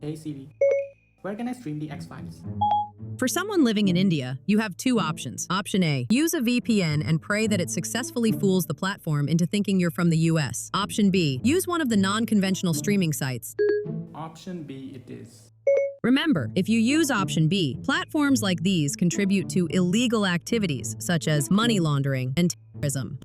Hey Siri, where can I stream the X-Files? For someone living in India, you have two options. Option A, use a VPN and pray that it successfully fools the platform into thinking you're from the US. Option B, use one of the non-conventional streaming sites. Option B it is. Remember, if you use option B, platforms like these contribute to illegal activities such as money laundering and terrorism.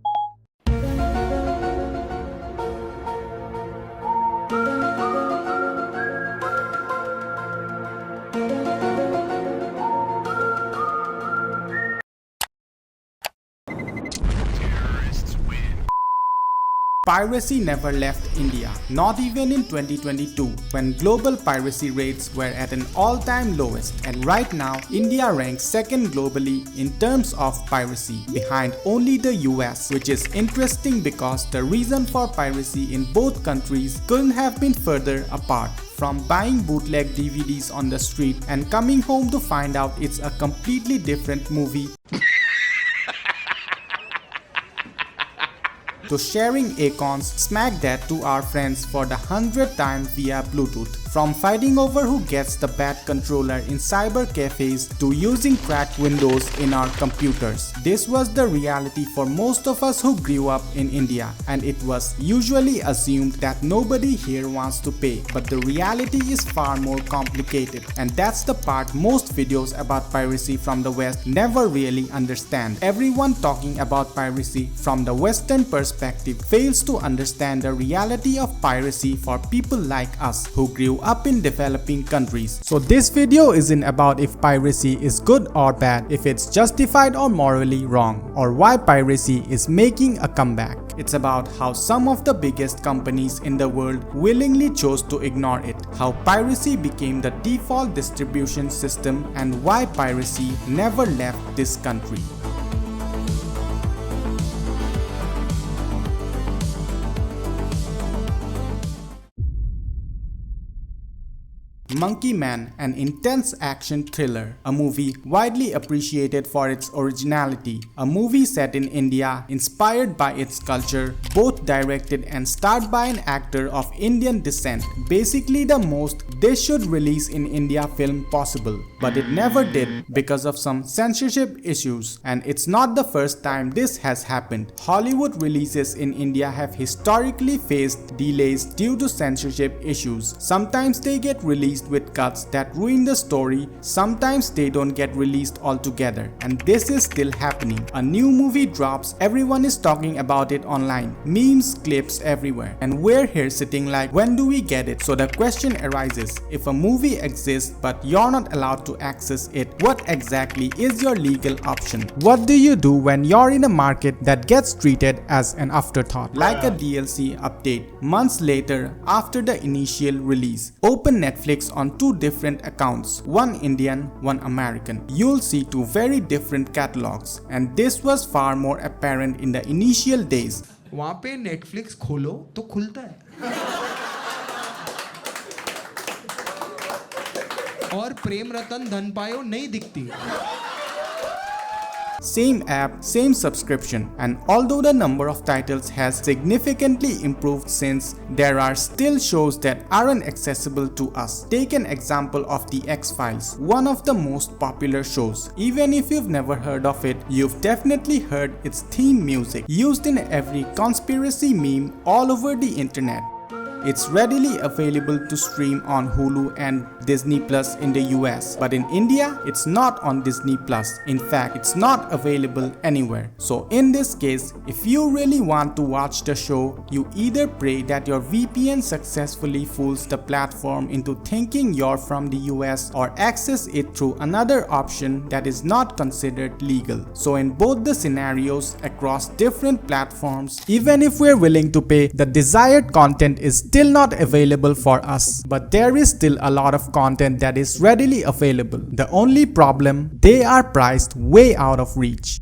Piracy never left India, not even in 2022 when global piracy rates were at an all-time lowest, and right now India ranks second globally in terms of piracy, behind only the US, which is interesting because the reason for piracy in both countries couldn't have been further apart. From buying bootleg DVDs on the street and coming home to find out it's a completely different movie, to sharing icons smack that to our friends for the 100th time via Bluetooth. From fighting over who gets the bad controller in cyber cafes to using cracked windows in our computers. This was the reality for most of us who grew up in India, and it was usually assumed that nobody here wants to pay. But the reality is far more complicated, and that's the part most videos about piracy from the West never really understand. Everyone talking about piracy from the Western perspective fails to understand the reality of piracy for people like us who grew up in developing countries. So this video isn't about if piracy is good or bad, if it's justified or morally wrong, or why piracy is making a comeback. It's about how some of the biggest companies in the world willingly chose to ignore it, how piracy became the default distribution system, and why piracy never left this country. Monkey Man, an intense action thriller, a movie widely appreciated for its originality, a movie set in India inspired by its culture, both directed and starred by an actor of Indian descent, basically the most they should release in India film possible, but it never did because of some censorship issues, and it's not the first time this has happened. Hollywood releases in India have historically faced delays due to censorship issues. Sometimes they get released with cuts that ruin the story, sometimes they don't get released altogether, and this is still happening. A new movie drops, everyone is talking about it online, memes, clips everywhere, and we're here sitting like, when do we get it? So the question arises, if a movie exists but you're not allowed to access it, what exactly is your legal option? What do you do when you're in a market that gets treated as an afterthought, like a DLC update months later after the initial release? Open Netflix on two different accounts, one Indian, one American. You'll see two very different catalogs, and this was far more apparent in the initial days. वहाँ पे Netflix खोलो तो खुलता है और प्रेम रतन धन पायो नहीं दिखती. Same app, same subscription, and although the number of titles has significantly improved since, there are still shows that aren't accessible to us. Take an example of the X-Files, one of the most popular shows. Even if you've never heard of it, you've definitely heard its theme music, used in every conspiracy meme all over the internet. It's readily available to stream on Hulu and Disney Plus in the US, but in India, it's not on Disney Plus. In fact, it's not available anywhere. So in this case, if you really want to watch the show, you either pray that your VPN successfully fools the platform into thinking you're from the US, or access it through another option that is not considered legal. So in both the scenarios across different platforms, even if we're willing to pay, the desired content is still not available for us, but there is still a lot of content that is readily available. The only problem, they are priced way out of reach.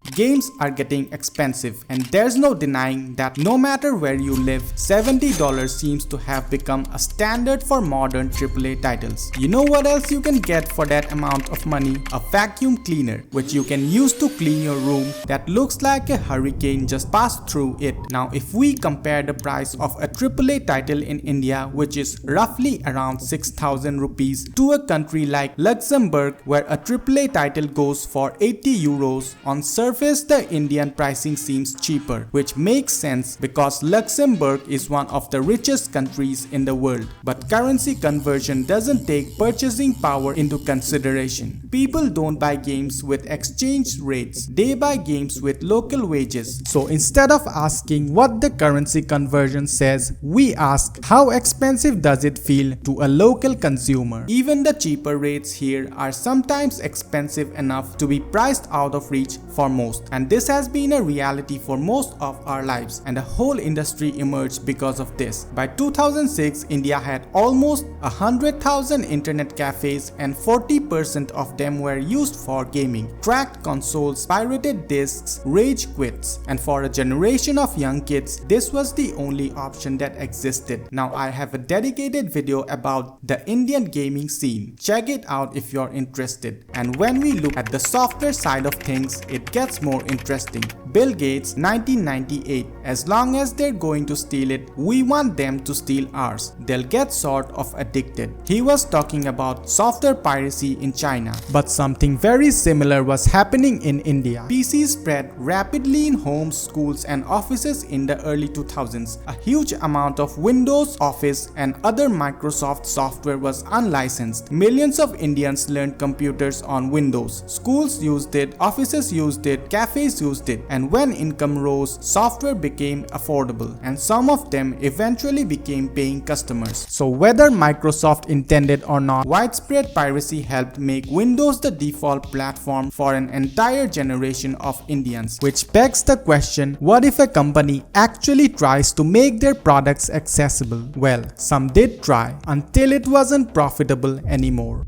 Games are getting expensive, and there's no denying that no matter where you live, $70 seems to have become a standard for modern AAA titles. You know what else you can get for that amount of money? A vacuum cleaner, which you can use to clean your room that looks like a hurricane just passed through it. Now, if we compare the price of a AAA title in India, which is roughly around 6,000 rupees, to a country like Luxembourg, where a AAA title goes for 80 euros, on surface the Indian pricing seems cheaper, which makes sense because Luxembourg is one of the richest countries in the world. But currency conversion doesn't take purchasing power into consideration. People don't buy games with exchange rates, they buy games with local wages. So instead of asking what the currency conversion says, we ask how expensive does it feel to a local consumer. Even the cheaper rates here are sometimes expensive enough to be priced out of reach for most, and this has been a reality for most of our lives, and a whole industry emerged because of this. By 2006, India had almost 100,000 internet cafes, and 40% of them were used for gaming. Cracked consoles, pirated discs, rage quits, and for a generation of young kids, this was the only option that existed. Now I have a dedicated video about the Indian gaming scene. Check it out if you're interested. And when we look at the software side of things, it gets more interesting. Bill Gates, 1998. As long as they're going to steal it, we want them to steal ours. They'll get sort of addicted. He was talking about software piracy in China. But something very similar was happening in India. PCs spread rapidly in homes, schools, and offices in the early 2000s. A huge amount of Windows, Office, and other Microsoft software was unlicensed. Millions of Indians learned computers on Windows. Schools used it, offices used it, cafes used it, and when income rose, software became affordable, and some of them eventually became paying customers. So whether Microsoft intended or not, widespread piracy helped make Windows the default platform for an entire generation of Indians. Which begs the question, what if a company actually tries to make their products accessible? Well, some did try, until it wasn't profitable anymore.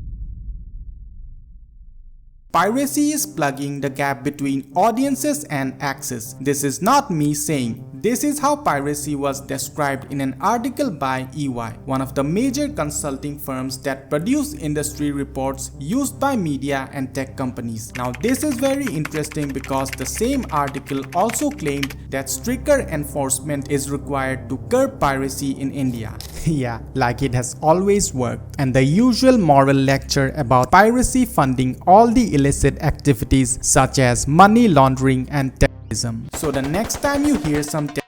Piracy is plugging the gap between audiences and access. This is not me saying. This is how piracy was described in an article by EY, one of the major consulting firms that produce industry reports used by media and tech companies. Now this is very interesting because the same article also claimed that stricter enforcement is required to curb piracy in India. Yeah, like it has always worked. And the usual moral lecture about piracy funding all the illicit activities such as money laundering and terrorism. So the next time you hear some terrorist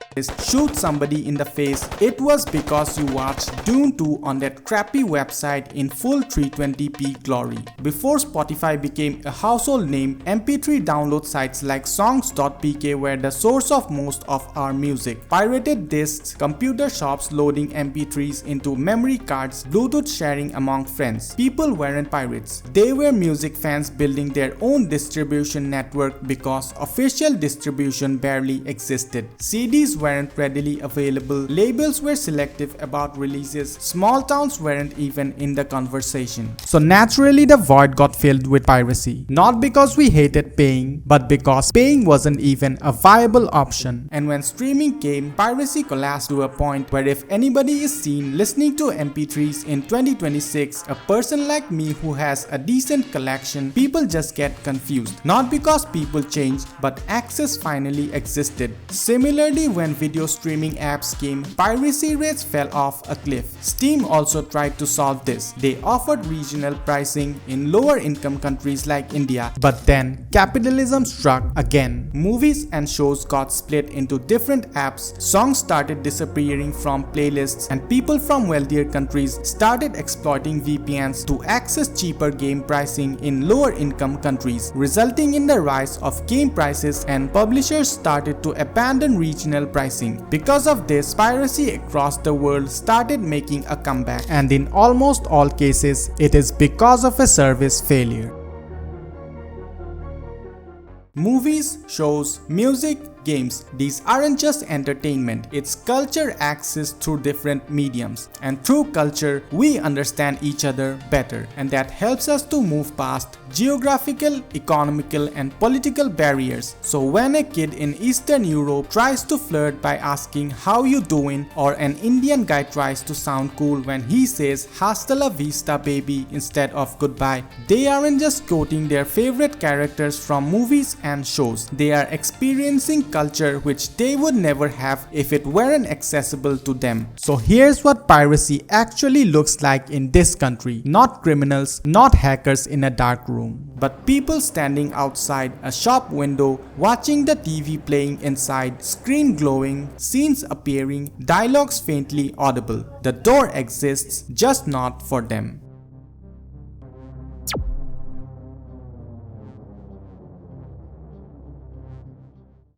shoot somebody in the face, it was because you watched Dune 2 on that crappy website in full 320p glory. Before Spotify became a household name, MP3 download sites like songs.pk were the source of most of our music. Pirated discs, computer shops loading MP3s into memory cards, Bluetooth sharing among friends. People weren't pirates. They were music fans building their own distribution network because official distribution barely existed. CDs weren't readily available, labels were selective about releases, small towns weren't even in the conversation. So naturally the void got filled with piracy. Not because we hated paying, but because paying wasn't even a viable option. And when streaming came, piracy collapsed to a point where if anybody is seen listening to MP3s in 2026, a person like me who has a decent collection, people just get confused. Not because people changed, but access finally existed. Similarly, when video streaming apps came, piracy rates fell off a cliff. Steam also tried to solve this. They offered regional pricing in lower income countries like India, but then capitalism struck again. Movies and shows got split into different apps, songs started disappearing from playlists, and people from wealthier countries started exploiting VPNs to access cheaper game pricing in lower income countries, resulting in the rise of game prices, and publishers started to abandon regional pricing. Because of this, piracy across the world started making a comeback, and in almost all cases, it is because of a service failure. Movies, shows, music, games. These aren't just entertainment, it's culture accessed through different mediums. And through culture, we understand each other better, and that helps us to move past geographical, economical, and political barriers. So when a kid in Eastern Europe tries to flirt by asking how you doing, or an Indian guy tries to sound cool when he says hasta la vista baby instead of goodbye, they aren't just quoting their favorite characters from movies and shows. They are experiencing culture which they would never have if it weren't accessible to them. So here's what piracy actually looks like in this country. Not criminals, not hackers in a dark room, but people standing outside a shop window, watching the TV playing inside, screen glowing, scenes appearing, dialogues faintly audible. The door exists, just not for them.